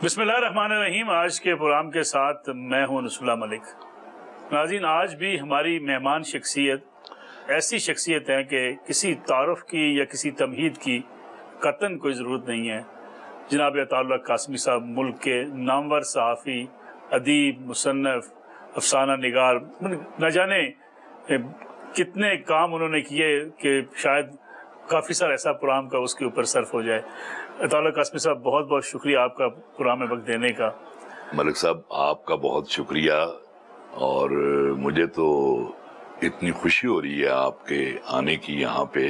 بسم اللہ الرحمن الرحیم۔ آج کے پروگرام کے ساتھ میں ہوں نصر اللہ ملک۔ ناظرین، آج بھی ہماری مہمان شخصیت ایسی شخصیت ہے کہ کسی تعارف کی یا کسی تمہید کی قطعاً کوئی ضرورت نہیں ہے۔ جناب عطاء اللہ قاسمی صاحب ملک کے نامور صحافی، ادیب، مصنف، افسانہ نگار، نہ جانے کتنے کام انہوں نے کیے کہ شاید کافی سارا ایسا پروگرام کا اس کے اوپر صرف ہو جائے۔ عطاء اللہ قاسمی صاحب، بہت بہت شکریہ آپ کا پروگرام میں وقت دینے کا۔ ملک صاحب، آپ کا بہت شکریہ، اور مجھے تو اتنی خوشی ہو رہی ہے آپ کے آنے کی یہاں پہ۔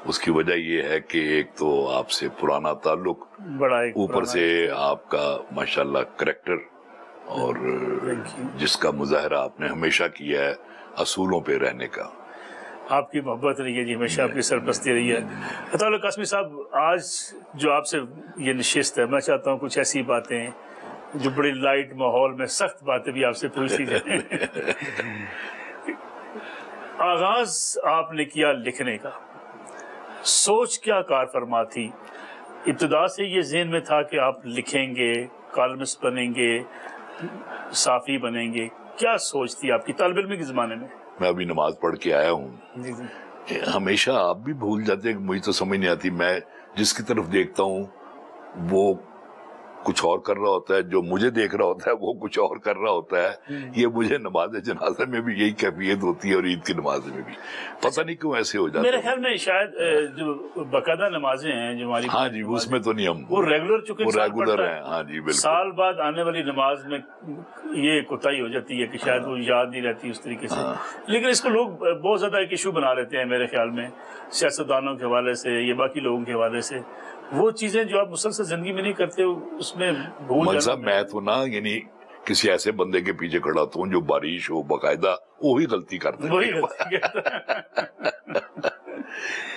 اس کی وجہ یہ ہے کہ ایک تو آپ سے پرانا تعلق، بڑا اوپر سے آپ کا ماشاءاللہ کریکٹر، اور جس کا مظاہرہ آپ نے ہمیشہ کیا ہے اصولوں پہ رہنے کا۔ آپ کی محبت رہی ہے جی، ہمیشہ آپ کی سرپرستی رہی ہے۔ عطاء اللہ قاسمی صاحب، آج جو آپ سے یہ نشست ہے، میں چاہتا ہوں کچھ ایسی باتیں جو بڑی لائٹ ماحول میں سخت باتیں بھی آپ سے پوچھ لی جائیں۔ آغاز آپ نے کیا لکھنے کا، سوچ کیا کار فرما تھی؟ ابتدا سے یہ ذہن میں تھا کہ آپ لکھیں گے، کالمسٹ بنیں گے، صحافی بنیں گے؟ کیا سوچ تھی آپ کی طالب علمی کے زمانے میں؟ میں ابھی نماز پڑھ کے آیا ہوں۔ ہمیشہ آپ بھی بھول جاتے ہیں کہ مجھے تو سمجھ نہیں آتی، میں جس کی طرف دیکھتا ہوں وہ کچھ اور کر رہا ہوتا ہے، جو مجھے دیکھ رہا ہوتا ہے وہ کچھ اور کر رہا ہوتا ہے۔ یہ مجھے نماز جنازہ میں بھی یہی کیفیت ہوتی ہے، اور عید کی نماز میں بھی پتہ نہیں کیوں ایسے ہو جاتا ہے۔ میرے خیال میں شاید جو باقاعدہ نمازیں ہیں جو ہماری، ہاں جی، اس میں تو نہیں، ہم وہ ریگولر چکے وہ ریگولر ہیں۔ ہاں جی بالکل، سال بعد آنے والی نماز میں یہ کوتاہی ہو جاتی ہے کہ شاید وہ یاد نہیں رہتی اس طریقے سے، لیکن اس کو لوگ بہت زیادہ ایک ایشو بنا لیتے ہیں میرے خیال میں، سیاستدانوں کے حوالے سے یا باقی لوگوں کے حوالے سے۔ وہ چیزیں جو آپ مسلسل زندگی میں نہیں کرتے، اس میں بھول صاحب میں تو نا، یعنی کسی ایسے بندے کے پیچھے کھڑا ہوتا ہوں جو بارش ہو باقاعدہ وہی غلطی کرتا ہے۔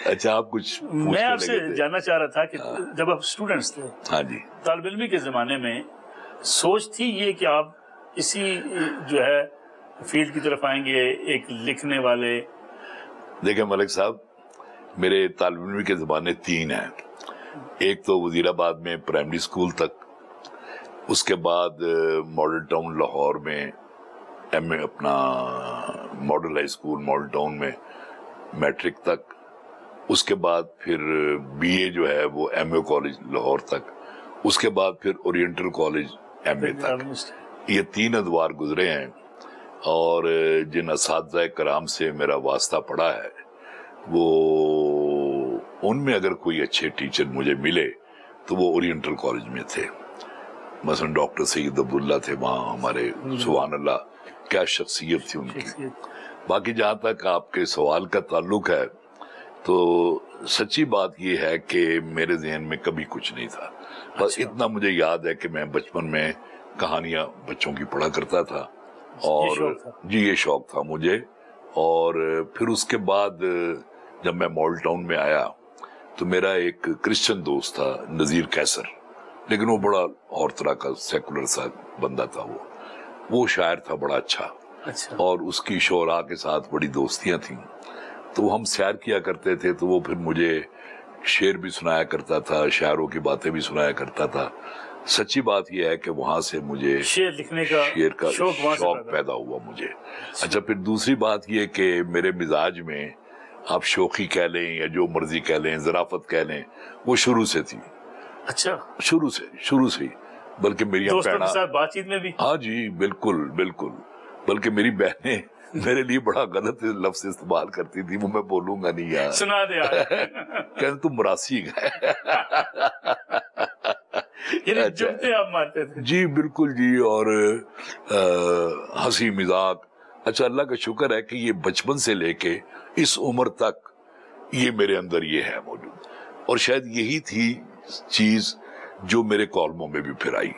اچھا، آپ کچھ میں آپ سے جاننا چاہ رہا تھا کہ جب آپ اسٹوڈنٹس تھے، ہاں جی، طالب علمی کے زمانے میں سوچ تھی یہ کہ آپ اسی جو ہے فیلڈ کی طرف آئیں گے، ایک لکھنے والے؟ دیکھیں ملک صاحب، میرے طالب علمی کے زمانے 3 ہیں۔ ایک تو وزیر آباد میں پرائمری اسکول تک، اس کے بعد ماڈل ٹاؤن لاہور میں ایم اے، اپنا model high school model town میں میٹرک تک، اس کے بعد پھر بی اے جو ہے وہ ایم اے کالج لاہور تک، اس کے بعد پھر اورینٹل کالج ایم اے تک۔ یہ 3 ادوار گزرے ہیں، اور جن اساتذہ کرام سے میرا واسطہ پڑا ہے، وہ ان میں اگر کوئی اچھے ٹیچر مجھے ملے تو وہ اورینٹل کالج میں تھے۔ مثلا ڈاکٹر سید عبداللہ تھے وہاں ہمارے، سبحان اللہ کیا شخصیت تھی ان کی۔ باقی جہاں تک آپ کے سوال کا تعلق ہے، تو سچی بات یہ ہے کہ میرے ذہن میں کبھی کچھ نہیں تھا، بس اتنا مجھے یاد ہے کہ میں بچپن میں کہانیاں بچوں کی پڑھا کرتا تھا، اور جی یہ شوق تھا مجھے۔ اور پھر اس کے بعد جب میں ماڈل ٹاؤن میں آیا تو میرا ایک کرسچن دوست تھا، نذیر کیسر، لیکن وہ بڑا اور طرح کا سیکولر سا بندہ تھا۔ وہ شاعر تھا بڑا اچھا، اور اس کی شعراء کے ساتھ بڑی دوستیاں تھیں، تو ہم سیر کیا کرتے تھے، تو وہ پھر مجھے شعر بھی سنایا کرتا تھا، شاعروں کی باتیں بھی سنایا کرتا تھا۔ سچی بات یہ ہے کہ وہاں سے مجھے شعر لکھنے کا شعر کا شوق پیدا ہوا مجھے۔ اچھا، پھر دوسری بات یہ کہ میرے مزاج میں آپ شوخی کہہ لیں یا جو مرضی کہہ لیں، ظرافت کہہ لیں، وہ شروع سے تھی۔ اچھا، شروع سے بلکہ میری دوستوں کے ساتھ بات چیت میں بھی؟ ہاں جی بالکل بالکل، بلکہ میری بہنیں میرے لیے بڑا غلط لفظ استعمال کرتی تھی، وہ میں بولوں گا نہیں یار، سنا دے یار، کہتے تم مراسی گئے۔ یعنی جمتے آپ مارتے تھے؟ جی بالکل جی، اور ہنسی مذاق۔ اچھا، اللہ کا شکر ہے کہ یہ بچپن سے لے کے اس عمر تک یہ میرے اندر یہ ہے موجود، اور شاید یہی تھی چیز جو میرے کالموں میں بھی پھر آئی۔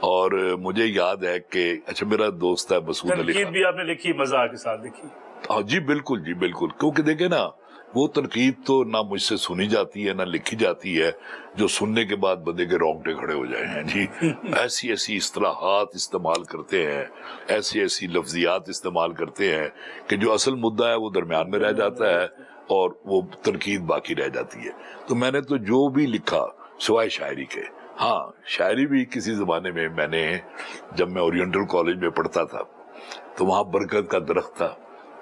اور مجھے یاد ہے کہ اچھا، میرا دوست ہے مسعود علی تنقید بھی آپ نے لکھی، مزاح کے ساتھ لکھی؟ ہاں جی بالکل جی بالکل، کیونکہ دیکھیں نا، وہ تنقید تو نہ مجھ سے سنی جاتی ہے نہ لکھی جاتی ہے جو سننے کے بعد بندے کے رونگٹے کھڑے ہو جائیں ہیں جی۔ ایسی ایسی اصطلاحات استعمال کرتے ہیں، ایسی ایسی لفظیات استعمال کرتے ہیں کہ جو اصل مدعا ہے وہ درمیان میں رہ جاتا ہے، اور وہ تنقید باقی رہ جاتی ہے۔ تو میں نے تو جو بھی لکھا سوائے شاعری کے، ہاں شاعری بھی کسی زمانے میں میں نے، جب میں اورینٹل کالج میں پڑھتا تھا تو وہاں برکت کا درخت تھا،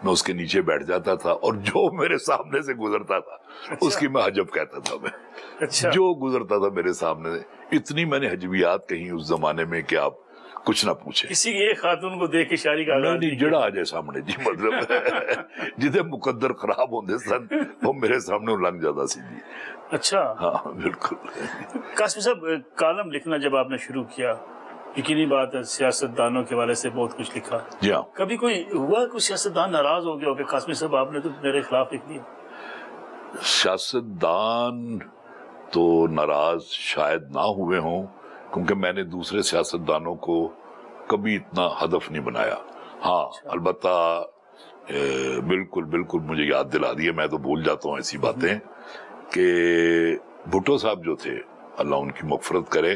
میں اس کے نیچے بیٹھ جاتا تھا اور جو میرے سامنے سے گزرتا تھا اس کی میں حجب کہتا تھا میں. جو گزرتا تھا میرے سامنے، اتنی میں نے حجبیات کہیں اس زمانے میں کہ آپ کچھ نہ پوچھیں. کسی ایک خاتون کو دیکھ کے شاعری کا نہیں جڑا آ جائے سامنے جی، مطلب جتنے مقدر خراب ہوندے سن وہ میرے سامنے لنگ جاتا سی جی. اچھا ہاں بالکل. قاسمی صاحب کالم لکھنا جب آپ نے شروع کیا، یقینی بات ہے سیاست دانوں کے حوالے سے بہت کچھ لکھا. جی ہاں. کبھی کوئی ہوا کوئی سیاست دان ناراض ہو گیا ہو کہ قاسمی صاحب آپ نے تو میرے خلاف لکھ دیا؟ سیاست دان تو ناراض شاید نہ ہوئے ہوں، کیونکہ میں نے دوسرے سیاست دانوں کو کبھی اتنا ہدف نہیں بنایا. ہاں البتہ بالکل بالکل مجھے یاد دلا دیا، میں تو بھول جاتا ہوں ایسی باتیں، کہ بھٹو صاحب جو تھے اللہ ان کی مغفرت کرے،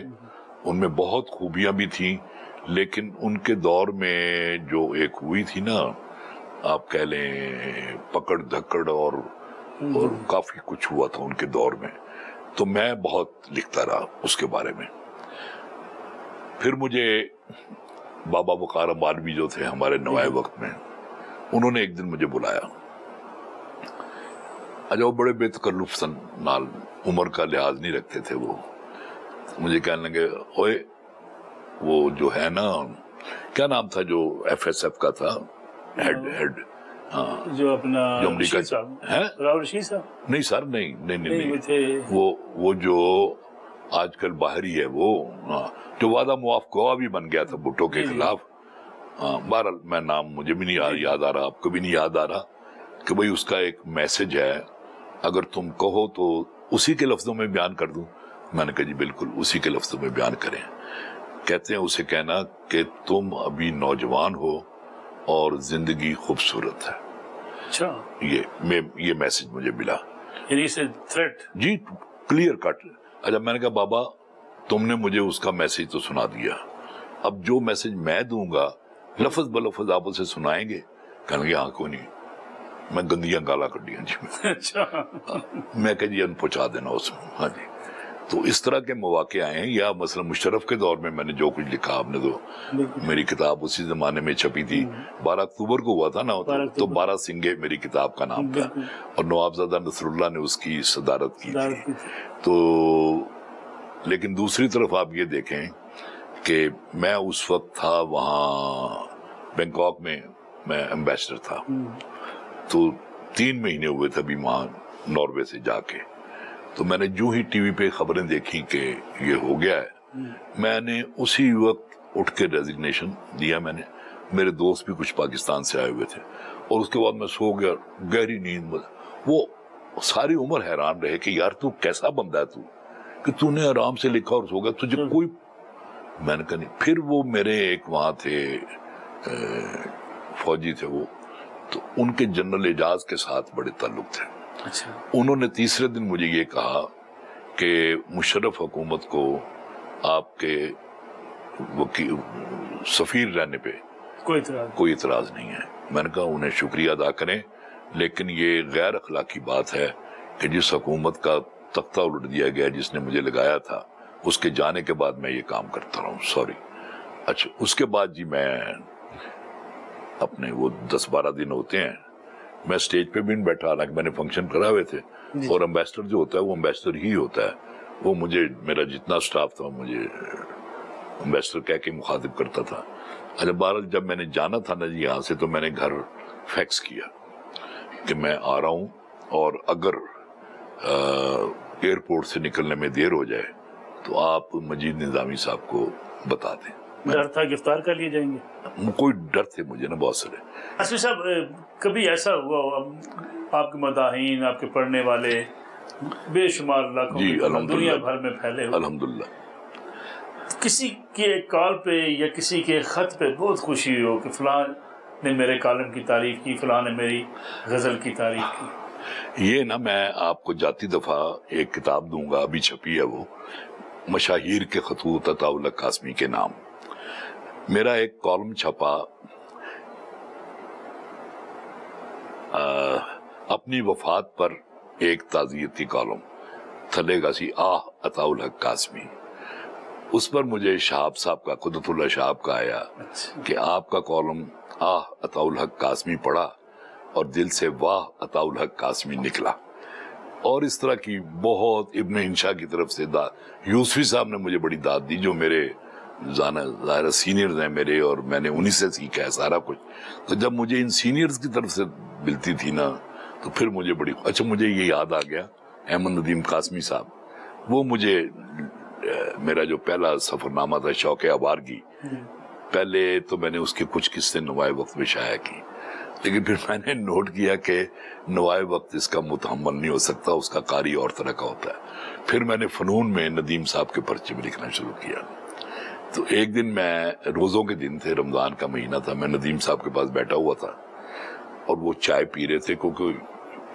ان میں بہت خوبیاں بھی تھیں، لیکن ان کے دور میں جو ایک ہوئی تھی نا، آپ کہہ لیں پکڑ دھکڑ اور کافی کچھ ہوا تھا ان کے دور میں، تو میں بہت لکھتا رہا اس کے بارے میں. پھر مجھے بابا وقار مالوی جو تھے ہمارے نوائے وقت میں، انہوں نے ایک دن مجھے بلایا. اچھا وہ بڑے بے تکلف سن، نال عمر کا لحاظ نہیں رکھتے تھے. وہ مجھے کہنے لگے اوئے وہ جو ہے نا، کیا نام تھا جو ایف ایس ایف کا تھا ہیڈ، جو اپنا جو امریکہ راول رشید صاحب؟ نہیں سر، نہیں وہ جو آج کل باہر ہی ہے، وہ جو وعدہ معاف گواہ بھی بن گیا تھا بھٹو کے خلاف. بہرحال میں نام مجھے بھی نہیں یاد آ رہا، آپ کو بھی نہیں یاد آ رہا، کہ بھئی اس کا ایک میسج ہے، اگر تم کہو تو اسی کے لفظوں میں بیان کر دوں. میں نے کہا جی بالکل اسی کے لفظوں میں بیان کریں. کہتے ہیں اسے کہنا کہ تم ابھی نوجوان ہو اور زندگی خوبصورت ہے. اچھا یہ میسج مجھے ملا، یعنی اسے تھریٹ جی کلیئر کٹ. اچھا میں نے کہا بابا تم نے مجھے اس کا میسج تو سنا دیا، اب جو میسج میں دوں گا لفظ بلفظ آپ اسے سنائیں گے؟ کہنے گے ہاں کوئی نہیں. میں گندیاں گالا کڈیاں جی. اچھا میں کہ جی ان پہنچا دینا اس میں. ہاں جی. تو اس طرح کے مواقع آئے ہیں. یا مثلا مشرف کے دور میں نے جو کچھ لکھا، آپ نے تو میری کتاب اسی زمانے میں چھپی تھی، 12 اکتوبر کو ہوا تھا نا، تو 12 سنگے میری کتاب کا نام تھا، اور نوابزادہ نصر اللہ نے اس کی صدارت کی تھی. تو لیکن دوسری طرف آپ یہ دیکھیں کہ میں اس وقت تھا وہاں بینکاک میں ایمبیسڈر تھا، تو 3 مہینے ہوئے تھے ابھی وہاں ناروے سے جا کے. تو میں نے جو ہی ٹی وی پہ خبریں دیکھی کہ یہ ہو گیا ہے، میں نے اسی وقت اٹھ کے ریزگنیشن دیا. میں نے، میرے دوست بھی کچھ پاکستان سے آئے ہوئے تھے، اور اس کے بعد میں سو گیا گہری نیند میں. وہ ساری عمر حیران رہے کہ یار تو کیسا بندہ ہے کہ تو نے آرام سے لکھا اور سو گیا، تجھے کوئی. میں نے کہا نہیں. پھر وہ میرے ایک وہاں تھے فوجی تھے وہ، تو ان کے جنرل اعجاز کے ساتھ بڑے تعلق تھے. انہوں نے تیسرے دن مجھے یہ کہا کہ مشرف حکومت کو آپ کے سفیر رہنے پہ کوئی اعتراض نہیں ہے. میں نے کہا انہیں شکریہ ادا کریں، لیکن یہ غیر اخلاقی بات ہے کہ جس حکومت کا تختہ الٹ دیا گیا، جس نے مجھے لگایا تھا، اس کے جانے کے بعد میں یہ کام کرتا رہا ہوں. سوری. اچھا اس کے بعد جی میں اپنے وہ 10-12 دن ہوتے ہیں، میں اسٹیج پہ بھی نہیں بیٹھا، حالانکہ میں نے فنکشن کرا ہوئے تھے. اور امبیسڈر جو ہوتا ہے وہ امبیسڈر ہی ہوتا ہے. وہ مجھے، میرا جتنا سٹاف تھا مجھے امبیسڈر کہہ کے مخاطب کرتا تھا. اچھا بہرحال جب میں نے جانا تھا نا جی یہاں سے، تو میں نے گھر فیکس کیا کہ میں آ رہا ہوں، اور اگر ایئرپورٹ سے نکلنے میں دیر ہو جائے تو آپ مجید نظامی صاحب کو بتا دیں. ڈر تھا گرفتار کر لیے جائیں گے؟ کوئی ڈر تھے مجھے نا بہت سارے. قاسمی صاحب کبھی ایسا ہوا آپ کے مداحین، آپ کے پڑھنے والے بے شمار علاقوں میں، دنیا بھر میں پھیلے ہوئے، الحمدللہ، کسی کے کال پہ یا کسی کے خط پہ بہت خوشی ہو کہ فلاں نے میرے کالم کی تعریف کی، فلاں نے میری غزل کی تعریف کی؟ یہ نا میں آپ کو جاتی دفعہ ایک کتاب دوں گا، ابھی چھپی ہے وہ، مشاہیر کے خطوط عطا اللہ قاسمی کے نام. میرا ایک کالم چھپا اپنی وفات پر، ایک تعزیتی کالم، تھلے گا سی آہ عطا الحق قاسمی. اس پر مجھے شہاب صاحب کا، قدرت اللہ شہاب کا آیا کہ آپ کا کالم آہ عطاء الحق قاسمی پڑھا اور دل سے واہ عطاء الحق قاسمی نکلا. اور اس طرح کی بہت ابن انشا کی طرف سے یوسفی صاحب نے مجھے بڑی داد دی، جو میرے ظاہر سینئرز ہیں میرے، اور میں نے انہی سے سیکھا ہے سارا کچھ. تو جب مجھے ان سینئرز کی طرف سے ملتی تھی نا تو پھر مجھے بڑی اچھا. مجھے یہ یاد آ گیا احمد ندیم قاسمی صاحب، وہ مجھے میرا جو پہلا سفر نامہ تھا شوق آوارگی، پہلے تو میں نے اس کے کچھ قصے نوائے وقت میں شائع کی، لیکن پھر میں نے نوٹ کیا کہ نوائے وقت اس کا متحمل نہیں ہو سکتا، اس کا قاری اور طرح کا ہوتا ہے. پھر میں نے فنون میں ندیم صاحب کے پرچے میں لکھنا شروع کیا. تو ایک دن میں، روزوں کے دن تھے، رمضان کا مہینہ تھا، میں ندیم صاحب کے پاس بیٹھا ہوا تھا اور وہ چائے پی رہے تھے کیونکہ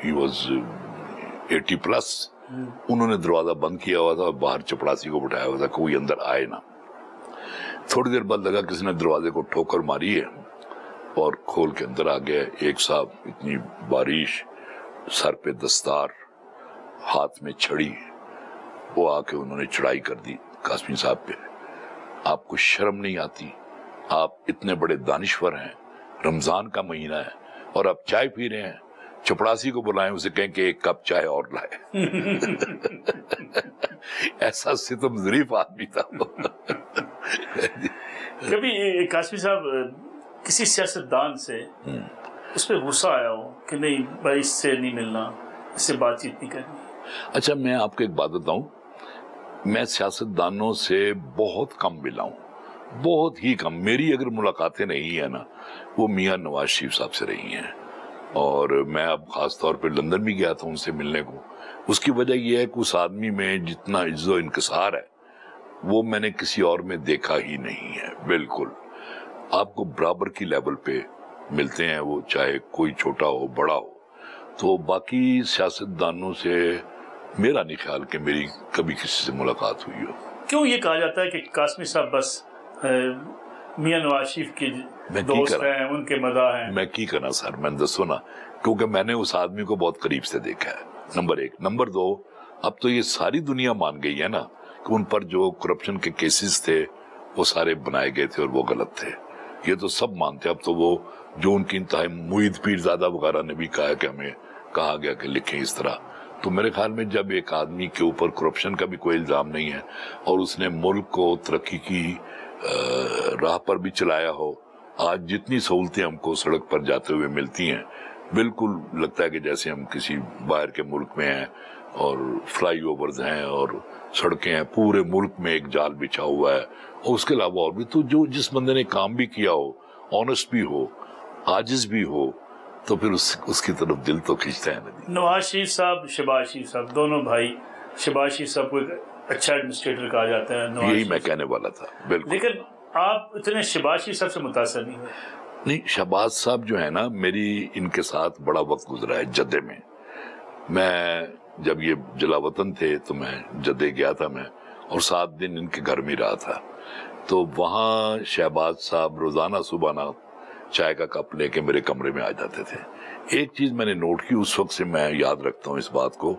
he was 80+. انہوں نے دروازہ بند کیا ہوا تھا اور باہر چپڑاسی کو بٹھایا ہوا تھا کوئی اندر آئے نہ. تھوڑی دیر بعد لگا کسی نے دروازے کو ٹھوکر ماری ہے اور کھول کے اندر آ گئے ایک صاحب، اتنی بارش، سر پہ دستار، ہاتھ میں چھڑی. وہ آ کے انہوں نے چڑھائی کر دی قاسمی صاحب پہ. آپ کو شرم نہیں آتی؟ آپ اتنے بڑے دانشور ہیں، رمضان کا مہینہ ہے اور آپ چائے پی رہے ہیں. چپڑاسی کو بلائیں، اسے کہیں کہ ایک کپ چائے اور لائے. ایسا ستم ظریف آدمی تھا. کبھی قاسمی صاحب کسی سیاستدان سے اس پہ غصہ آیا ہو کہ نہیں بھائی اس سے نہیں ملنا، اس سے بات چیت نہیں کرنی؟ اچھا، میں آپ کو ایک بات بتاؤں، میں سیاستدانوں سے بہت کم ملا ہوں، بہت ہی کم. میری اگر ملاقاتیں رہی ہیں نا وہ میاں نواز شریف صاحب سے رہی ہیں. اور میں اب خاص طور پہ لندن بھی گیا تھا ان سے ملنے کو. اس کی وجہ یہ ہے کہ اس آدمی میں جتنا عز و انکسار ہے وہ میں نے کسی اور میں دیکھا ہی نہیں ہے. بالکل آپ کو برابر کی لیول پہ ملتے ہیں وہ، چاہے کوئی چھوٹا ہو بڑا ہو. تو باقی سیاستدانوں سے میرا نہیں خیال کہ میری کبھی کسی سے ملاقات ہوئی ہو. کیوں یہ کہا جاتا ہے کہ قاسمی صاحب بس میاں نواز شریف کے دوست ہیں، ان کے مداح ہیں؟ میں کی کرنا سر، میں دسو نا، کیونکہ میں نے اس آدمی کو بہت قریب سے دیکھا ہے، نمبر ایک. نمبر دو، اب تو یہ ساری دنیا مان گئی ہے نا کہ ان پر جو کرپشن کے کیسز تھے وہ سارے بنائے گئے تھے اور وہ غلط تھے. یہ تو سب مانتے. اب تو وہ جو ان کی انتہائی معید پیرزادہ وغیرہ نے بھی کہا کہ ہمیں کہا گیا کہ لکھیں اس طرح. تو میرے خیال میں جب ایک آدمی کے اوپر کرپشن کا بھی کوئی الزام نہیں ہے اور اس نے ملک کو ترقی کی راہ پر بھی چلایا ہو، آج جتنی سہولتیں ہم کو سڑک پر جاتے ہوئے ملتی ہیں، بالکل لگتا ہے کہ جیسے ہم کسی باہر کے ملک میں ہیں، اور فلائی اوورز ہیں اور سڑکیں ہیں، پورے ملک میں ایک جال بچھا ہوا ہے. اور اس کے علاوہ اور بھی تو جو جس بندے نے کام بھی کیا ہو، آنےسٹ بھی ہو، عاجز بھی ہو، تو پھر اس کی طرف دل تو کھینچتا ہے نا. نواز شریف صاحب، شہباز شریف صاحب، دونوں بھائی. شہباز شریف صاحب کو ایک اچھا ایڈمنسٹریٹر کہا جاتا ہے، یہی میں کہنے والا تھا. بالکل. لیکن آپ اتنے شہباز شریف صاحب سے متاثر نہیں ہوئے؟ نہیں، شہباز صاحب جو ہے نا، میری ان کے ساتھ بڑا وقت گزرا ہے جدے میں. میں جب یہ جلاوطن تھے تو میں جدے گیا تھا میں، اور 7 دن ان کے گھر میں رہا تھا. تو وہاں شہباز صاحب روزانہ صبح چائے کا کپ لے کے میرے کمرے میں آ جاتے تھے. ایک چیز میں نے نوٹ کی، اس وقت سے میں یاد رکھتا ہوں اس بات کو،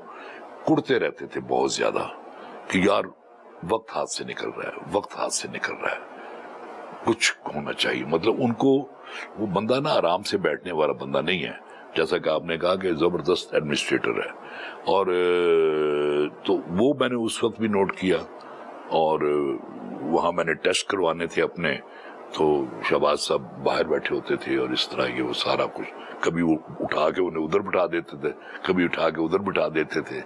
کڑتے رہتے تھے بہت زیادہ کہ یار وقت ہاتھ سے نکل رہا ہے، وقت ہاتھ سے نکل رہا ہے، کچھ ہونا چاہیے. مطلب ان کو وہ بندہ نا آرام سے بیٹھنے والا بندہ نہیں ہے، جیسا کہ آپ نے کہا کہ زبردست ایڈمنسٹریٹر ہے. اور تو وہ میں نے اس وقت بھی نوٹ کیا. اور وہاں میں نے ٹیسٹ کروانے تھے اپنے، تو شہباز صاحب باہر بیٹھے ہوتے تھے اور اس طرح یہ وہ سارا کچھ، کبھی وہ اٹھا کے انہیں ادھر بٹھا دیتے تھے، کبھی اٹھا کے ادھر بٹھا دیتے تھے.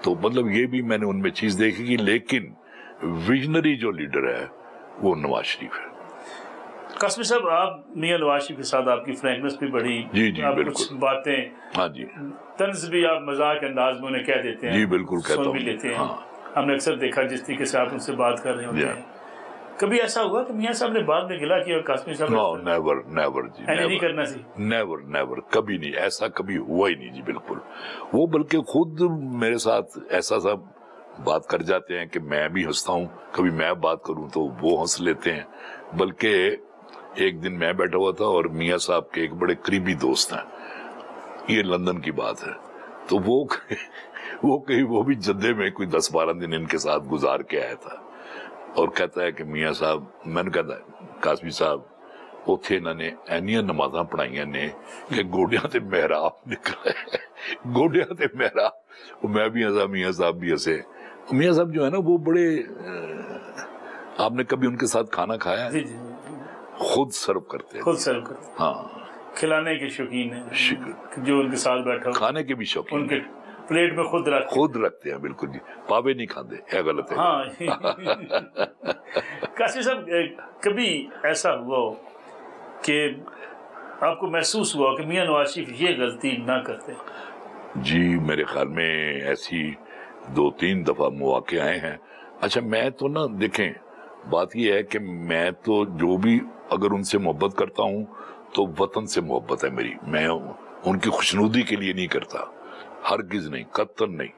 تو مطلب یہ بھی میں نے ان میں چیز دیکھی کہ لیکن ویژنری جو لیڈر ہے وہ نواز شریف ہے. قاسمی صاحب، آپ میاں نواز شریف کے ساتھ آپ کی فرینکنس بھی بڑی، جی آپ کچھ باتیں، ہاں جی، طنز بھی آپ مذاق انداز میں انہیں کہہ دیتے ہیں. جی بالکل کہتا ہوں، سن بھی لیتے ہیں. ہم نے اکثر دیکھا جس طریقے سے آپ ان سے بات کر رہے ہوتے ہیں. کبھی ایسا ہوا کہ میاں صاحب نے بعد میں گلا کیا قاسمی صاحب؟ نو، نیور جی، نہیں کرنا سی، نیور، کبھی نہیں، ایسا کبھی ہوا ہی نہیں جی. بالکل. وہ بلکہ خود میرے ساتھ ایسا سا بات کر جاتے ہیں کہ میں بھی ہنستا ہوں، کبھی میں بات کروں تو وہ ہنس لیتے ہیں. بلکہ ایک دن میں بیٹھا ہوا تھا اور میاں صاحب کے ایک بڑے قریبی دوست ہیں، یہ لندن کی بات ہے، تو وہ کہیں وہ بھی جدے میں کوئی 10-12 دن ان کے ساتھ گزار کے آیا تھا. اور کہتا ہے کہ میاں صاحب، میں نے کہتا ہے قاسمی صاحب اتھے انہوں نے اینیاں نمازاں پڑھائیاں نے کہ گوڈیاں تے محراب نکلا ہے، گوڈیاں تے محراب. میں بھی ہنسا، میاں صاحب بھی ہنسے. میاں صاحب جو ہے نا وہ بڑے، آپ نے کبھی ان کے ساتھ کھانا کھایا ہے؟ خود سرو کرتے ہیں، خود سرو کرتے، ہاں، کھلانے کے شوقین ہیں، جو ان کے ساتھ بیٹھا کھانے کے بھی شوقین، ان کے پلیٹ میں خود رکھتے ہیں. بالکل جی، پاوے نہیں کھاندے، یہ غلط ہے. ہاں. قاسمی صاحب کبھی ایسا ہوا ہو کہ آپ کو محسوس ہوا کہ میاں نواز شریف یہ غلطی نہ کرتے؟ جی میرے خیال میں ایسی 2-3 دفعہ مواقع آئے ہیں. اچھا میں تو نا دیکھیں، بات یہ ہے کہ میں تو جو بھی اگر ان سے محبت کرتا ہوں تو وطن سے محبت ہے میری. میں ان کی خوشنودی کے لیے نہیں کرتا، ہرگز نہیں، قطعاً نہیں.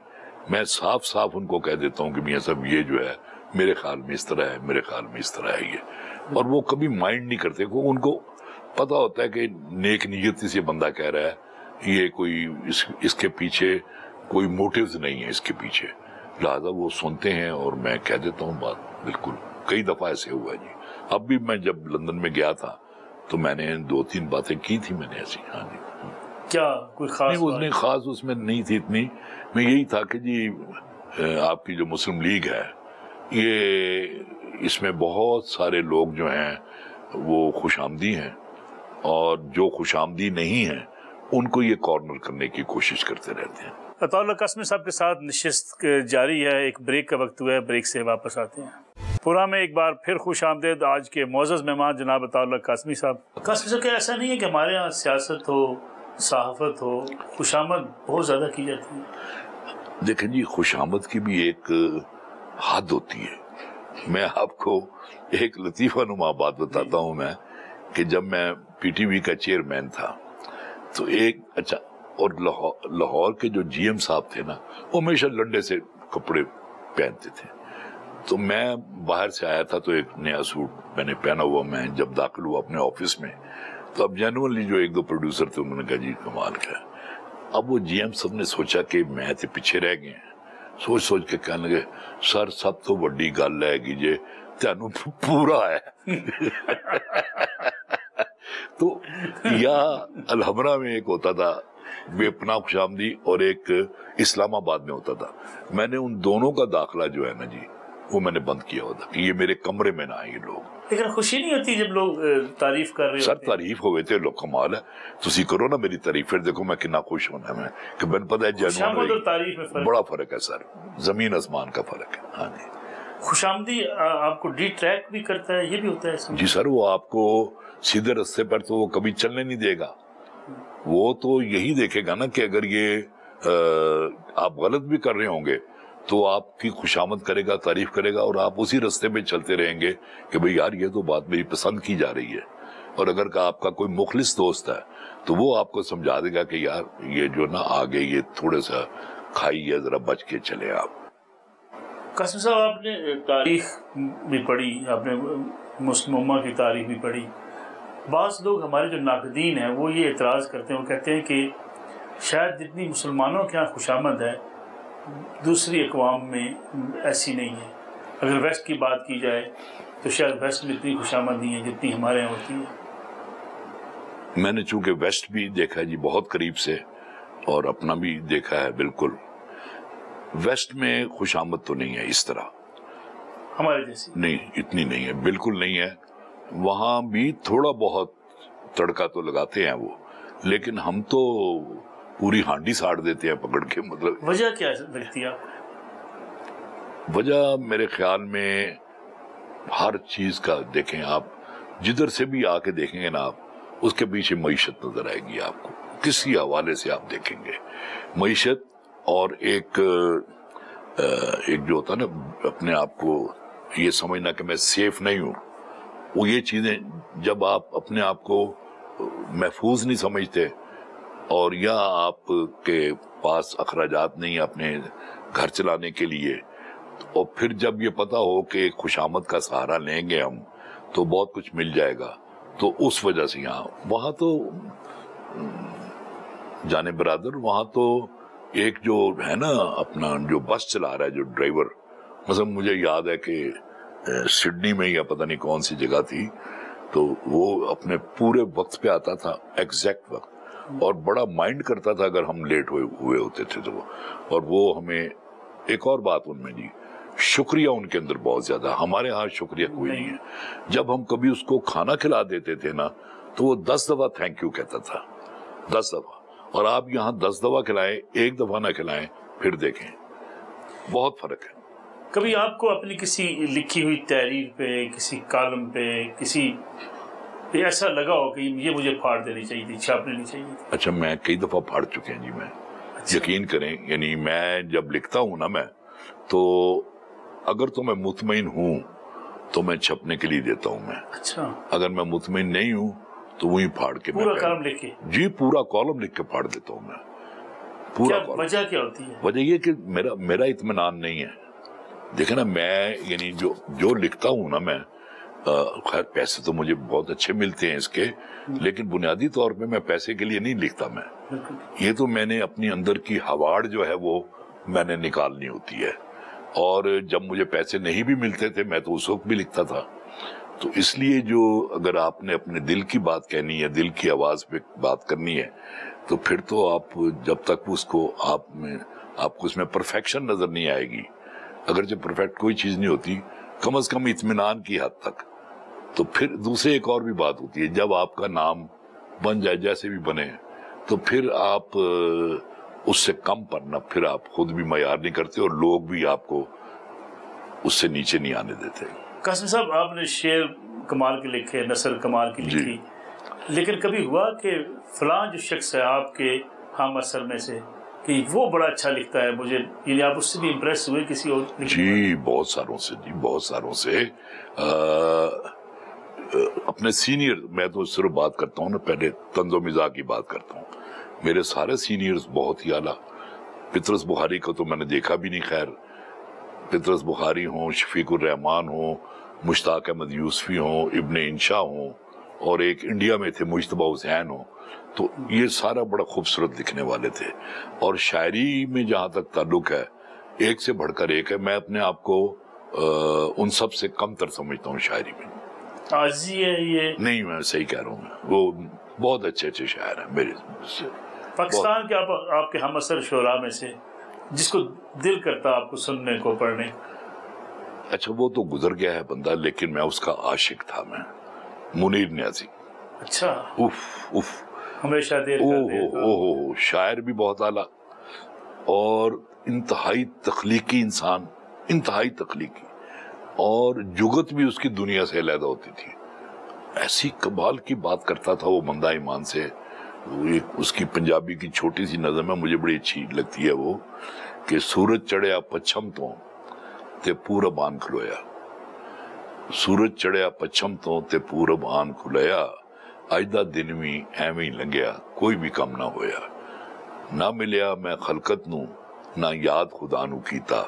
میں صاف صاف ان کو کہہ دیتا ہوں کہ میاں صاحب یہ جو ہے میرے خیال میں اس طرح ہے، میرے خیال میں اس طرح ہے یہ. اور وہ کبھی مائنڈ نہیں کرتے، ان کو پتا ہوتا ہے کہ نیک نیتی سے بندہ کہہ رہا ہے، یہ کوئی اس کے پیچھے کوئی موٹیوز نہیں ہے اس کے پیچھے، لہذا وہ سنتے ہیں اور میں کہہ دیتا ہوں بات. بالکل کئی دفعہ ایسے ہوا جی. اب بھی میں جب لندن میں گیا تھا تو میں نے 2-3 باتیں کی تھی میں نے ایسی. ہاں جی. کیا کوئی خاص؟ نہیں، خاص اس میں نہیں تھی اتنی. میں یہی تھا کہ جی آپ کی جو مسلم لیگ ہے یہ، اس میں بہت سارے لوگ جو ہیں وہ خوش آمدی ہیں، اور جو خوش آمدی نہیں ہیں ان کو یہ کارنر کرنے کی کوشش کرتے رہتے ہیں. عطاء اللہ قاسمی صاحب کے ساتھ نشست جاری ہے. ایک بریک کا وقت ہوا ہے، بریک سے واپس آتے ہیں. پروگرام میں ایک بار پھر خوش آمدید آج کے معزز مہمان جناب عطاء اللہ قاسمی صاحب. قاسمی صاحب کیا ایسا نہیں ہے کہ ہمارے ہاں سیاست ہو، صحافت ہو، خوش آمد بہت زیادہ کی جاتی ہے؟ دیکھیں جی، خوش آمد کی بھی ایک حد ہوتی ہے. میں آپ کو ایک لطیفہ نما بات بتاتا ہوں میں، کہ جب میں پی ٹی وی کا چیئرمین تھا تو اچھا، اور لاہور کے جو جی ایم صاحب تھے نا وہ ہمیشہ لنڈے سے کپڑے پہنتے تھے. تو میں باہر سے آیا تھا تو ایک نیا سوٹ میں نے پہنا ہوا، میں جب داخل ہوا اپنے آفس میں تو اب جنرلی جو 1-2 پروڈیوسر تھے انہوں نے کہا جی کمال کیا. اب وہ جی ایم صاحب نے سوچا کہ میں تے پیچھے رہ گئے ہیں، سوچ کے کہنے لگے سر سب تو بڑی گل ہے کہ جی تینوں پورا ہے. تو یا الحمرہ میں ایک ہوتا تھا بے پناہ خوش آمدی، اور ایک اسلام آباد میں ہوتا تھا. میں نے ان دونوں کا داخلہ جو ہے نا جی وہ میں نے بند کیا ہوتا کہ یہ میرے کمرے میں نہ آئے یہ لوگ. لیکن خوشی نہیں ہوتی جب لوگ تعریف کر رہے سر تعریف ہوئے تھے لوگ، کمال ہے تسی کرو نا میری تعریف، پھر دیکھو میں کتنا خوش ہونا ہے. میں کہ میں پتہ ہے جنون بڑا فرق ہے سر، زمین آسمان کا فرق ہے. ہاں جی. خوش آمدی آپ کو ڈی ٹریک بھی کرتا ہے، یہ بھی ہوتا ہے؟ جی سر، وہ آپ کو سیدھے رستے پر تو وہ کبھی چلنے نہیں دے گا. وہ تو یہی دیکھے گا نا کہ اگر یہ آپ غلط بھی کر رہے ہوں گے تو آپ کی خوشامد کرے گا، تعریف کرے گا، اور آپ اسی رستے پہ چلتے رہیں گے کہ بھئی یار یہ تو بات میری پسند کی جا رہی ہے. اور اگر آپ کا کوئی مخلص دوست ہے تو وہ آپ کو سمجھا دے گا کہ یار یہ جو نا آگے یہ تھوڑا سا کھائی ہے، ذرا بچ کے چلے آپ. قاسم صاحب آپ نے تاریخ بھی پڑھی، آپ نے مسلم امہ کی تاریخ بھی پڑھی. بعض لوگ ہمارے جو ناقدین ہیں وہ یہ اعتراض کرتے ہیں، وہ کہتے ہیں کہ شاید جتنی مسلمانوں کے یہاں خوشامد ہے دوسری اقوام میں ایسی نہیں ہے. اگر ویسٹ کی بات کی جائے تو شاید ویسٹ میں اتنی خوشامد نہیں ہے جتنی ہمارے یہاں ہوتی ہے. میں نے چونکہ ویسٹ بھی دیکھا ہے جی بہت قریب سے، اور اپنا بھی دیکھا ہے. بالکل ویسٹ میں خوشامد تو نہیں ہے اس طرح، ہمارے جیسی نہیں، اتنی نہیں ہے، بالکل نہیں ہے. وہاں بھی تھوڑا بہت تڑکا تو لگاتے ہیں وہ، لیکن ہم تو پوری ہانڈی ساڑ دیتے ہیں پکڑ کے. مطلب وجہ کیا لگتی ہے آپ کو؟ وجہ میرے خیال میں ہر چیز کا دیکھیں آپ، جدھر سے بھی آ کے دیکھیں گے نا آپ، اس کے پیچھے معیشت نظر آئے گی آپ کو. کسی حوالے سے آپ دیکھیں گے معیشت، اور ایک جو ہوتا نا اپنے آپ کو یہ سمجھنا کہ میں سیف نہیں ہوں، وہ یہ چیزیں جب آپ اپنے آپ کو محفوظ نہیں سمجھتے، اور یا آپ کے پاس اخراجات نہیں اپنے گھر چلانے کے لیے، اور پھر جب یہ پتا ہو کہ خوشامد کا سہارا لیں گے ہم تو بہت کچھ مل جائے گا، تو اس وجہ سے یہاں وہاں تو جانے برادر، وہاں تو ایک جو ہے نا اپنا جو بس چلا رہا ہے جو ڈرائیور، مثلا مجھے یاد ہے کہ سڈنی میں یا پتہ نہیں کون سی جگہ تھی، تو وہ اپنے پورے وقت پہ آتا تھا، ایگزیکٹ وقت، اور بڑا مائنڈ کرتا تھا اگر ہم لیٹ ہوئے ہوتے تھے تو اور وہ ہمیں ایک اور بات ان میں جی، شکریہ ان کے اندر بہت زیادہ، ہمارے ہاں شکریہ کوئی نہیں ہے۔ جب ہم کبھی اس کو کھانا کھلا دیتے تھے نا تو وہ 10 دفعہ تھینک یو کہتا تھا، 10 دفعہ، اور آپ یہاں 10 دفعہ کھلائیں، ایک دفعہ نہ کھلائیں، پھر دیکھیں بہت فرق ہے۔ کبھی آپ کو اپنی کسی لکھی ہوئی تحریر پہ، کسی کالم پہ، کسی پہ ایسا لگا ہو کہ یہ مجھے پھاڑ دینی چاہیے تھی، چھاپ لینی چاہیے تھی؟ اچھا، میں کئی دفعہ پھاڑ چکے ہیں جی، میں یقین کریں، یعنی میں جب لکھتا ہوں نا میں تو اگر تو میں مطمئن ہوں تو میں چھپنے کے لیے دیتا ہوں میں، اچھا، اگر میں مطمئن نہیں ہوں تو وہی پھاڑ کے پورا کالم لکھ کے؟ جی پورا کالم لکھ کے پھاڑ دیتا ہوں میں، پورا کالم۔ وجہ کیا ہوتی ہے؟ وجہ یہ کہ میرا اطمینان نہیں ہے، دیکھیں نا، میں یعنی جو لکھتا ہوں نا میں، خیر پیسے تو مجھے بہت اچھے ملتے ہیں اس کے، لیکن بنیادی طور پہ میں پیسے کے لیے نہیں لکھتا، میں یہ تو میں نے اپنی اندر کی ہواڑ جو ہے وہ میں نے نکالنی ہوتی ہے، اور جب مجھے پیسے نہیں بھی ملتے تھے میں تو اس وقت بھی لکھتا تھا۔ تو اس لیے جو اگر آپ نے اپنے دل کی بات کہنی ہے، دل کی آواز پہ بات کرنی ہے، تو پھر تو آپ جب تک اس کو آپ کو اس میں پرفیکشن نظر نہیں آئے گی، اگرچہ پرفیکٹ کوئی چیز نہیں ہوتی، کم از کم اطمینان کی حد تک، تو پھر دوسرے ایک اور بھی بات ہوتی ہے، جب آپ کا نام بن جائے جیسے بھی بنے تو پھر آپ اس سے کم پر نہ، پھر آپ خود بھی معیار نہیں کرتے اور لوگ بھی آپ کو اس سے نیچے نہیں آنے دیتے۔ قاسم صاحب، آپ نے شعر کمال کے لکھے، نثر کمال کی لکھی، لیکن کبھی ہوا کہ فلاں جو شخص ہے آپ کے ہم اثر میں سے کہ وہ بڑا اچھا لکھتا ہے مجھے، یعنی آپ اس سے بھی امپریس ہوئے کسی اور؟ جی بہت ساروں سے، جی بہت ساروں سے، اپنے سینئر، میں تو صرف بات کرتا ہوں نا، پہلے طنز و مزاح کی بات کرتا ہوں، میرے سارے سینئرز بہت ہی اعلیٰ۔ پطرس بخاری کو تو میں نے دیکھا بھی نہیں، خیر پطرس بخاری ہوں، شفیق الرحمان ہوں، مشتاق احمد یوسفی ہوں، ابن انشا ہوں، اور ایک انڈیا میں تھے مجتبیٰ حسین ہوں، تو یہ سارا بڑا خوبصورت لکھنے والے تھے۔ اور شاعری میں جہاں تک تعلق ہے، ایک سے بڑھ کر ایک ہے، میں اپنے آپ کو ان سب سے کم تر سمجھتا ہوں شاعری میں۔ عاجزی ہے یہ؟ نہیں، میں صحیح کہہ رہا ہوں، وہ بہت اچھے شاعر ہیں میرے۔ پاکستان کے آپ کے ہم اثر شعراء میں سے جس کو دل کرتا آپ کو سننے کو، پڑھنے؟ اچھا، وہ تو گزر گیا ہے بندہ، لیکن میں اس کا عاشق تھا، میں منیر نیازی۔ اچھا، اف ہمیشہ دیر شاعر بھی بہت اعلیٰ، اور انتہائی تخلیقی انسان، انتہائی تخلیقی، اور جگت بھی اس کی دنیا سے علیحدہ ہوتی تھی، ایسی کمال کی بات کرتا تھا وہ بندہ ایمان سے۔ اس کی پنجابی کی چھوٹی سی نظم ہے، مجھے بڑی اچھی لگتی ہے وہ، کہ سورج چڑھیا پچھم تو تے پورب آن کھلویا، سورج چڑھیا پچھم تو تے پورب آن کھلویا، اج دا دن وی ایویں لنگیا کوئی بھی کم نہ ہویا، نہ ملیا میں خلقت نو نہ یاد خدا نو کیتا،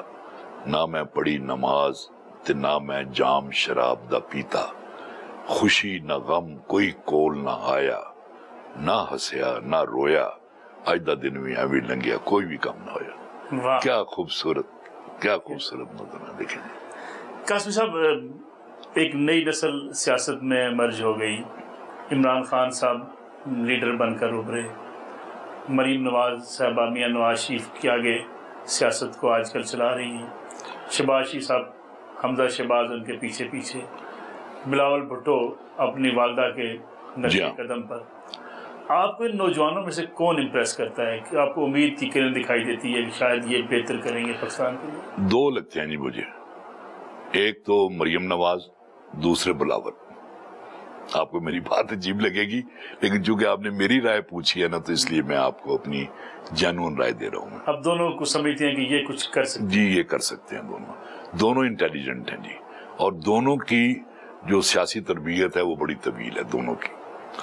نہ میں پڑھی نماز تے نہ میں جام شراب دا پیتا، خوشی نہ غم کوئی کول نہ آیا، نہ ہسیا نہ رویا، اج دا دن بھی ایویں لنگیا کوئی بھی کم نہ ہویا۔ کیا خوبصورت نظم ہے، دیکھیں۔ قاسم صاحب، ایک نئی نسل سیاست میں مرج ہو گئی، عمران خان صاحب لیڈر بن کر ابھرے، مریم نواز صاحبہ میاں نواز شریف کے آگے سیاست کو آج کل چلا رہی ہیں، شہباز شریف صاحب، حمزہ شہباز ان کے پیچھے پیچھے، بلاول بھٹو اپنی والدہ کے نقش قدم پر۔ آپ کو ان نوجوانوں میں سے کون امپریس کرتا ہے کہ آپ کو امید کی کرن دکھائی دیتی ہے کہ شاید یہ بہتر کریں گے پاکستان کے لیے؟ دو لگتے ہیں جی مجھے، ایک تو مریم نواز، دوسرے بلاول۔ آپ کو میری بات عجیب لگے گی، لیکن چونکہ آپ نے میری رائے پوچھی ہے نا، تو اس لیے میں آپ کو اپنی جینوئن رائے دے رہا ہوں۔ اب دونوں کو سمجھتے ہیں کہ یہ کچھ کر سکتے ہیں؟ جی یہ کر سکتے ہیں، دونوں انٹیلیجنٹ ہیں جی، اور دونوں کی جو سیاسی تربیت ہے وہ بڑی طویل ہے دونوں کی۔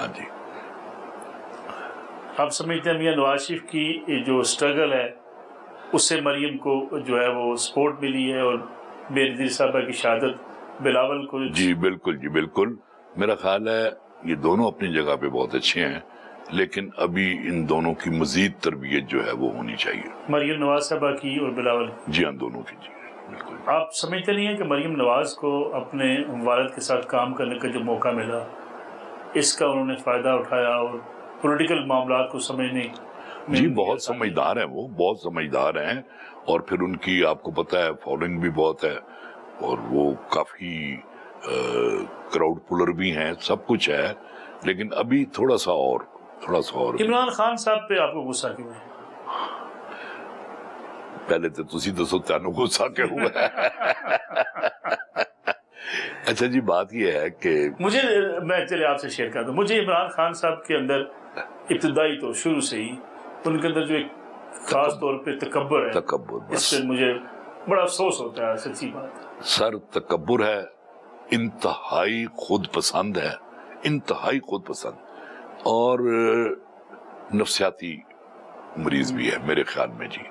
ہاں جی، آپ سمجھتے ہیں میاں نواز شریف کی جو سٹرگل ہے اس سے مریم کو جو ہے وہ سپورٹ ملی ہے، اور بے نظیر صاحبہ کی شہادت بلاول کو؟ جی بالکل، میرا خیال ہے یہ دونوں اپنی جگہ پہ بہت اچھے ہیں، لیکن ابھی ان دونوں کی مزید تربیت جو ہے وہ ہونی چاہیے، مریم نواز صاحبہ کی اور بلاول کی؟ جی ہاں، دونوں کی۔ جی بالکل۔ آپ سمجھتے نہیں ہیں کہ مریم نواز کو اپنے والد کے ساتھ کام کرنے کا جو موقع ملا اس کا انہوں نے فائدہ اٹھایا اور پولیٹیکل معاملات کو سمجھنے جی بہت سمجھدار ہیں، وہ بہت سمجھدار ہیں، اور پھر ان کی آپ کو پتہ ہے فالوئنگ بھی بہت ہے، اور وہ کافی کراؤڈ پولر بھی ہیں، سب کچھ ہے، لیکن ابھی تھوڑا سا اور عمران خان صاحب پہ آپ کو غصہ کیوں ہے؟ پہلے تو تسی دسو تینوں غصہ کیا ہوا ہے؟ اچھا جی بات یہ ہے کہ میں چلے آپ سے شیئر کرتا ہوں، مجھے عمران خان صاحب کے اندر ابتدائی تو شروع سے ہی ان کے اندر جو ایک خاص طور پہ تکبر ہے، اس سے مجھے بڑا افسوس ہوتا ہے، سچی بات سر تکبر ہے، انتہائی خود پسند ہے، انتہائی خود پسند، اور نفسیاتی مریض بھی ہے میرے خیال میں جی۔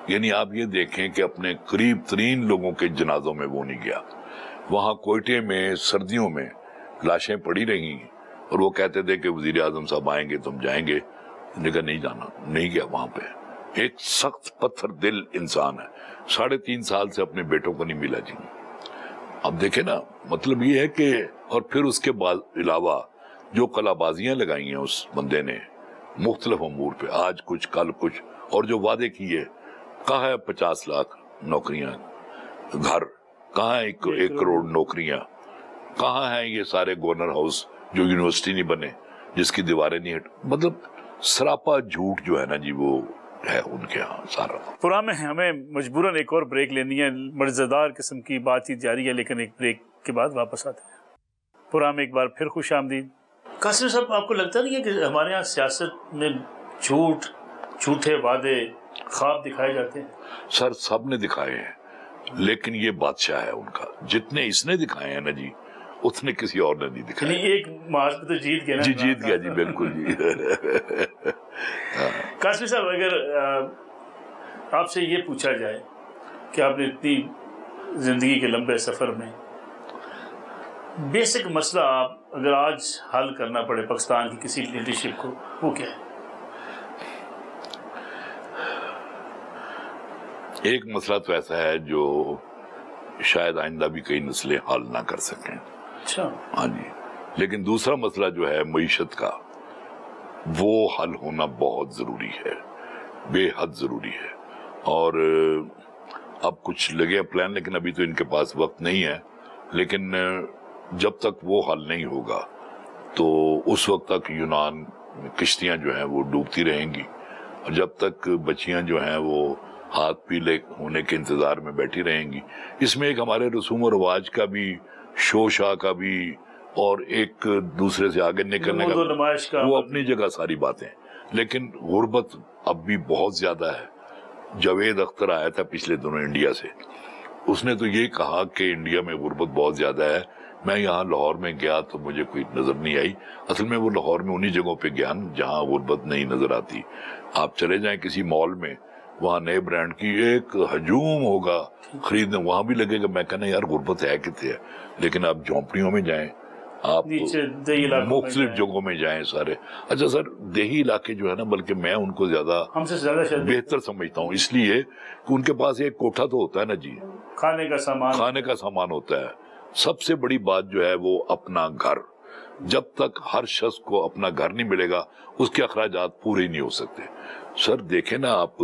یعنی آپ یہ دیکھیں کہ اپنے قریب ترین لوگوں کے جنازوں میں وہ نہیں گیا، وہاں کوئٹے میں سردیوں میں لاشیں پڑی رہی اور وہ کہتے تھے کہ وزیر اعظم صاحب آئیں گے تم جائیں گے، نگا نہیں جانا، نہیں گیا وہاں پہ۔ ایک سخت پتھر دل انسان ہے، 3.5 سال سے اپنے بیٹوں کو نہیں ملا جی۔ اب دیکھیں نا، مطلب یہ ہے کہ اور پھر اس کے علاوہ جو قلع بازیاں لگائی ہیں اس بندے نے مختلف امور پہ، آج کچھ کل کچھ، اور جو وعدے کیے، کہاں ہے 50 لاکھ نوکریاں، گھر کہاں ہے 1 کروڑ نوکریاں، کہاں ہیں یہ سارے گورنر ہاؤس جو یونیورسٹی نہیں بنے، جس کی دیواریں نہیں ہٹ، مطلب سراپا جھوٹ جو ہے نا جی وہ ہے ان کے ہاں سارا۔ پروگرام میں ہمیں مجبوراً ایک اور بریک لینی ہے، مزیدار قسم کی بات چیت جاری ہے، لیکن ایک بریک کے بعد واپس آتے ہیں۔ پروگرام ایک بار پھر خوش آمدید۔ قاسم صاحب، آپ کو لگتا نہیں ہے کہ ہمارے یہاں سیاست میں جھوٹے وعدے، خواب دکھائے جاتے ہیں؟ سر سب نے دکھائے ہیں، لیکن یہ بادشاہ ہے ان کا، جتنے اس نے دکھائے ہیں نا جی اتنے کسی اور نے نہیں دکھائے۔ یعنی ایک مارچ پہ تو جیت گیا نا جی، جیت گیا جی، بالکل جی۔ قاسم صاحب، اگر آپ سے یہ پوچھا جائے کہ آپ نے اتنی زندگی کے لمبے سفر میں بیسک مسئلہ آپ اگر آج حل کرنا پڑے پاکستان کی کسی لیڈرشپ کو، وہ کیا ہے؟ ایک مسئلہ تو ایسا ہے جو شاید آئندہ بھی کئی نسلیں حل نہ کر سکیں، اچھا، ہاں جی، لیکن دوسرا مسئلہ جو ہے معیشت کا، وہ حل ہونا بہت ضروری ہے، بے حد ضروری ہے، اور اب کچھ لگے پلان، لیکن ابھی تو ان کے پاس وقت نہیں ہے، لیکن جب تک وہ حل نہیں ہوگا تو اس وقت تک یونان کشتیاں جو ہیں وہ ڈوبتی رہیں گی، اور جب تک بچیاں جو ہیں وہ ہاتھ پیلے ہونے کے انتظار میں بیٹھی رہیں گی۔ اس میں ایک ہمارے رسوم و رواج کا بھی، شوشا کا بھی، اور ایک دوسرے سے آگے نکلنے کا، وہ اپنی جگہ ساری باتیں، لیکن غربت اب بھی بہت زیادہ ہے۔ جاوید اختر آیا تھا پچھلے دنوں انڈیا سے، اس نے تو یہ کہا کہ انڈیا میں غربت بہت زیادہ ہے۔ میں یہاں لاہور میں گیا تو مجھے کوئی نظر نہیں آئی، اصل میں وہ لاہور میں انہی جگہوں پہ گیا جہاں غربت نہیں نظر آتی۔ آپ چلے جائیں کسی مال میں، وہاں نئے برانڈ کی ایک ہجوم ہوگا خریدنے، وہاں بھی لگے گا، میں کہنا یار غربت ہے کتنے ہے، لیکن آپ جھونپڑیوں میں جائیں، آپ مختلف جگہوں میں جائیں سارے۔ اچھا سر، دیہی علاقے جو ہے نا، بلکہ میں ان کو زیادہ بہتر سمجھتا ہوں، اس لیے کہ ان کے پاس ایک کوٹھا تو ہوتا ہے نا جی، کھانے کا سامان ہوتا ہے۔ سب سے بڑی بات جو ہے وہ اپنا گھر، جب تک ہر شخص کو اپنا گھر نہیں ملے گا اس کے اخراجات پورے نہیں ہو سکتے۔ سر دیکھیں نا آپ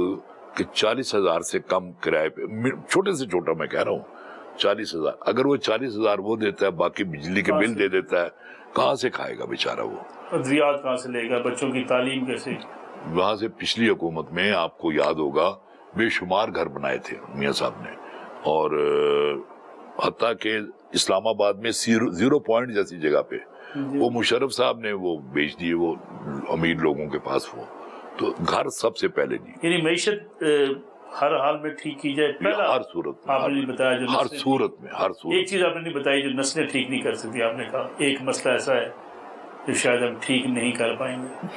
کہ 40,000 سے کم کرائے پہ، چھوٹے سے چھوٹا میں کہہ رہا ہوں 40,000، اگر وہ 40,000 وہ دیتا ہے، باقی بجلی کے بل دے دیتا ہے، کہاں سے کھائے گا بیچارہ وہ؟ ادویات کہاں سے لے گا؟ بچوں کی تعلیم کیسے؟ وہاں سے پچھلی حکومت میں آپ کو یاد ہوگا بے شمار گھر بنائے تھے میاں صاحب نے، اور حتیٰ کہ اسلام آباد میں 0 پوائنٹ جیسی جگہ پہ وہ مشرف صاحب نے وہ بیچ دیے، وہ امیر لوگوں کے پاس، وہ تو گھر سب سے پہلے جی۔ یعنی معیشت ہر حال میں ٹھیک کی جائے، پہلا ہر صورت میں، آپ نے بتایا جو ہر صورت میں، ایک چیز آپ نے نہیں بتائی جو نسلیں ٹھیک نہیں کر سکتی، آپ نے کہا ایک مسئلہ ایسا ہے جو شاید ہم ٹھیک نہیں کر پائیں گے،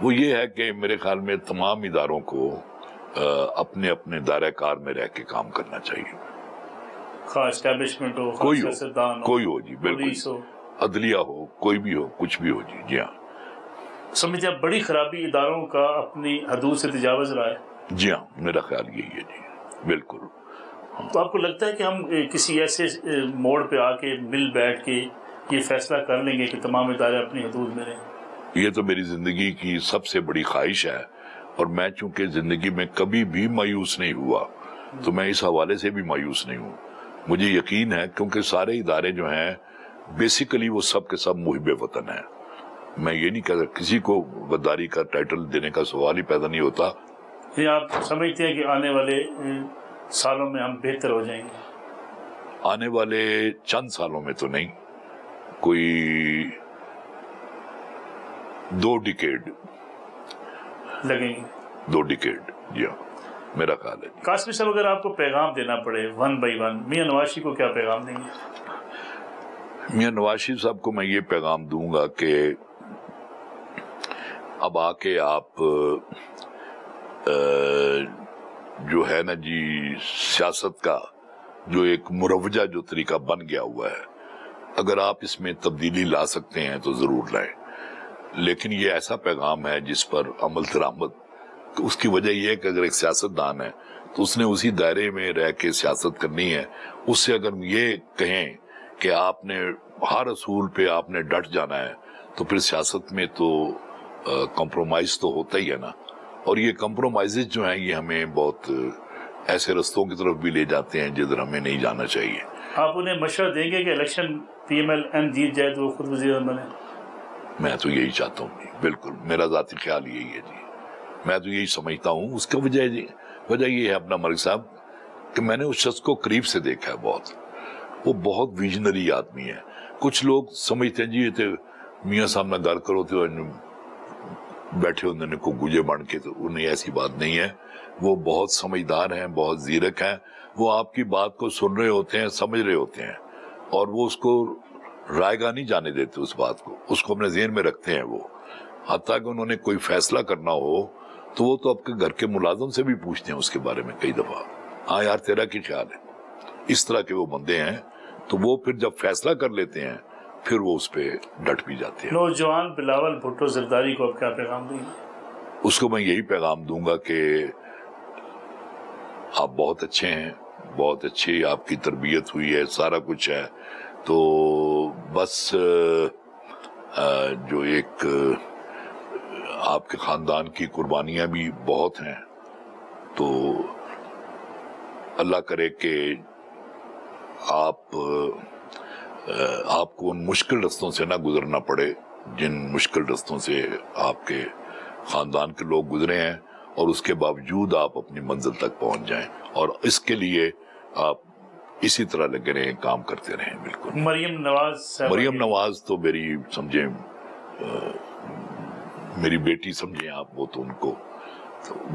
وہ یہ ہے کہ میرے خیال میں تمام اداروں کو اپنے اپنے دائرہ کار میں رہ کے کام کرنا چاہیے، خواہ اسٹیبلشمنٹ ہو، کوئی ہو جی، بالکل، عدلیہ ہو، کوئی بھی ہو، کچھ بھی ہو جی۔ جی ہاں، سمجھتے ہیں بڑی خرابی اداروں کا اپنی حدود سے تجاوز رہا ہے؟ جی ہاں، میرا خیال یہی ہے جی، بالکل، تو آپ کو لگتا ہے کہ ہم کسی ایسے موڑ پہ آ کے مل بیٹھ کے یہ فیصلہ کر لیں گے کہ تمام ادارے اپنی حدود میں رہیں؟ یہ تو میری زندگی کی سب سے بڑی خواہش ہے، اور میں چونکہ زندگی میں کبھی بھی مایوس نہیں ہوا تو میں اس حوالے سے بھی مایوس نہیں ہوں۔ مجھے یقین ہے کیونکہ سارے ادارے جو ہیں بیسیکلی وہ سب کے سب محب وطن ہیں۔ میں یہ نہیں کہتا، کسی کو غداری کا ٹائٹل دینے کا سوال ہی پیدا نہیں ہوتا۔ یہ آپ سمجھتے ہیں کہ آنے والے سالوں میں ہم بہتر ہو جائیں گے؟ آنے والے چند سالوں میں تو نہیں، کوئی 2 ڈیکیڈ لگیں گے۔ 2 ڈیکیڈ، جی ہاں، میرا خیال ہے۔ قاسمی صاحب، اگر آپ کو پیغام دینا پڑے 1 by 1 میاں نواز شریف کو کیا پیغام دیں گے؟ میاں نواز شریف صاحب کو میں یہ پیغام دوں گا کہ اب آ کے آپ جو ہے نا جی سیاست کا جو ایک مروجہ جو طریقہ بن گیا ہوا ہے، اگر آپ اس میں تبدیلی لا سکتے ہیں تو ضرور لائیں، لیکن یہ ایسا پیغام ہے جس پر عمل درآمد، اس کی وجہ یہ ہے کہ اگر ایک سیاستدان ہے تو اس نے اسی دائرے میں رہ کے سیاست کرنی ہے۔ اس سے اگر یہ کہیں کہ آپ نے ہر اصول پہ آپ نے ڈٹ جانا ہے تو پھر سیاست میں تو کمپرومائز تو ہوتا ہی ہے نا، اور یہ کمپرومائزز جو ہیں یہ ہمیں بہت ایسے رستوں کی طرف بھی لے جاتے ہیں جدھر ہمیں نہیں جانا چاہیے۔ آپ انہیں مشورہ دیں گے کہ الیکشن PMLN جیت جائے تو وہ خود وزیر اعظم بنے؟ میں تو یہی چاہتا ہوں جی، بالکل میرا ذاتی خیال یہی ہے جی، میں تو یہی سمجھتا ہوں۔ اس کا وجہ یہ ہے اپنا ملک صاحب کہ میں نے اس شخص کو قریب سے دیکھا ہے، وہ بہت ویژنری آدمی ہے۔ کچھ لوگ سمجھتے ہیں جی یہ تو میاں صاحب نہ گھر کرو تو بیٹھے انہوں نے کو گجے بن کے، تو انہیں ایسی بات نہیں ہے۔ وہ بہت سمجھدار ہیں، بہت زیرک ہیں، وہ آپ کی بات کو سن رہے ہوتے ہیں، سمجھ رہے ہوتے ہیں، اور وہ اس کو رائے گاہ نہیں جانے دیتے، اس بات کو اس کو اپنے ذہن میں رکھتے ہیں۔ وہ حتیٰ کہ انہوں نے کوئی فیصلہ کرنا ہو تو وہ تو آپ کے گھر کے ملازم سے بھی پوچھتے ہیں اس کے بارے میں کئی دفعہ، ہاں یار تیرا کیا خیال ہے؟ اس طرح کے وہ بندے ہیں، تو وہ پھر جب فیصلہ کر لیتے ہیں پھر وہ اس پہ ڈٹ بھی جاتے ہیں۔ نوجوان بلاول بھٹو زرداری کو آپ کیا پیغام دیں گے؟ اس کو میں یہی پیغام دوں گا کہ آپ بہت اچھے ہیں، بہت اچھی آپ کی تربیت ہوئی ہے، سارا کچھ ہے، تو بس جو ایک آپ کے خاندان کی قربانیاں بھی بہت ہیں، تو اللہ کرے کہ آپ کو ان مشکل رستوں سے نہ گزرنا پڑے جن مشکل رستوں سے آپ کے خاندان کے لوگ گزرے ہیں، اور اس کے باوجود آپ اپنی منزل تک پہنچ جائیں، اور اس کے لیے آپ اسی طرح لگے رہیں، کام کرتے رہیں۔ بالکل۔ مریم نواز تو میری سمجھیں میری بیٹی سمجھیں آپ، وہ تو ان کو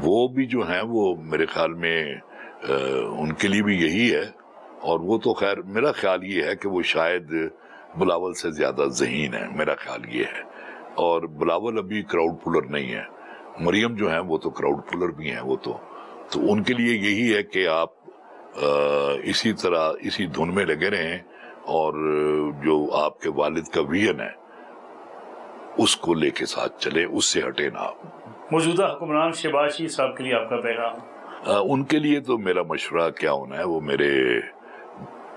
وہ بھی جو ہیں وہ میرے خیال میں ان کے لیے بھی یہی ہے، اور وہ تو خیر میرا خیال یہ ہے کہ وہ شاید بلاول سے زیادہ ذہین ہے، میرا خیال یہ ہے، اور بلاول ابھی کراؤڈ پولر نہیں ہے، مریم جو ہیں وہ تو کراؤڈ پولر بھی ہیں، وہ تو ان کے لیے یہی ہے کہ آپ اسی طرح اسی دھن میں لگے رہیں، اور جو آپ کے والد کا ویژن ہے اس کو لے کے ساتھ چلے، اس سے ہٹے نہ آپ۔ موجودہ حکمران شہباز شریف صاحب کے لیے آپ کا پیغام؟ ان کے لیے تو میرا مشورہ کیا ہونا ہے، وہ میرے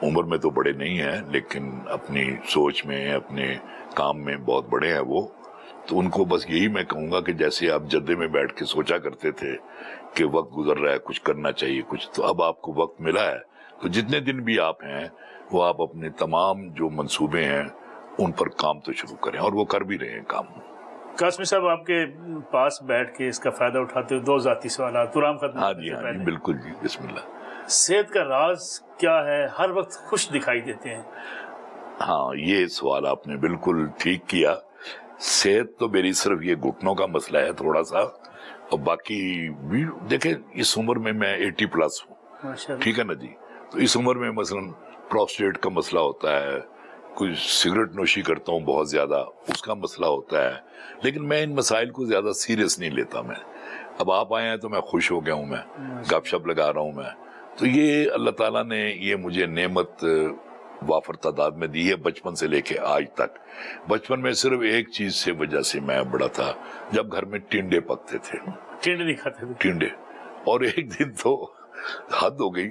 عمر میں تو بڑے نہیں ہیں لیکن اپنی سوچ میں اپنے کام میں بہت بڑے ہیں وہ، تو ان کو بس یہی میں کہوں گا کہ جیسے آپ جدے میں بیٹھ کے سوچا کرتے تھے کہ وقت گزر رہا ہے، کچھ کرنا چاہیے کچھ، تو اب آپ کو وقت ملا ہے، تو جتنے دن بھی آپ ہیں وہ آپ اپنے تمام جو منصوبے ہیں ان پر کام تو شروع کریں، اور وہ کر بھی رہے ہیں کام۔ قاسمی صاحب، آپ کے پاس بیٹھ کے اس کا فائدہ اٹھاتے ہوئے 2 ذاتی سوالات پرام ختم۔ ہاں جی بالکل جی، بسم اللہ۔ صحت کا راز کیا ہے؟ ہر وقت خوش دکھائی دیتے ہیں۔ ہاں، یہ سوال آپ نے بالکل ٹھیک کیا۔ صحت تو میری صرف یہ گھٹنوں کا مسئلہ ہے تھوڑا سا، اور باقی بھی دیکھیں اس عمر میں 80+ ہوں، ٹھیک ہے نا جی، تو اس عمر میں مثلا پروسٹیٹ کا مسئلہ ہوتا ہے، کچھ سگریٹ نوشی کرتا ہوں بہت زیادہ، اس کا مسئلہ ہوتا ہے، لیکن میں ان مسائل کو زیادہ سیریس نہیں لیتا۔ میں اب آپ آئے ہیں تو میں خوش ہو گیا ہوں، میں گپ شپ لگا رہا ہوں میں، تو یہ اللہ تعالیٰ نے یہ مجھے نعمت وافر تعداد میں دی ہے بچپن سے لے کے آج تک۔ بچپن میں صرف ایک چیز سے وجہ سے میں بڑا تھا، جب گھر میں ٹنڈے پکتے تھے، ٹنڈے نہیں کھاتے تھے، ٹنڈے، اور ایک دن تو حد ہو گئی،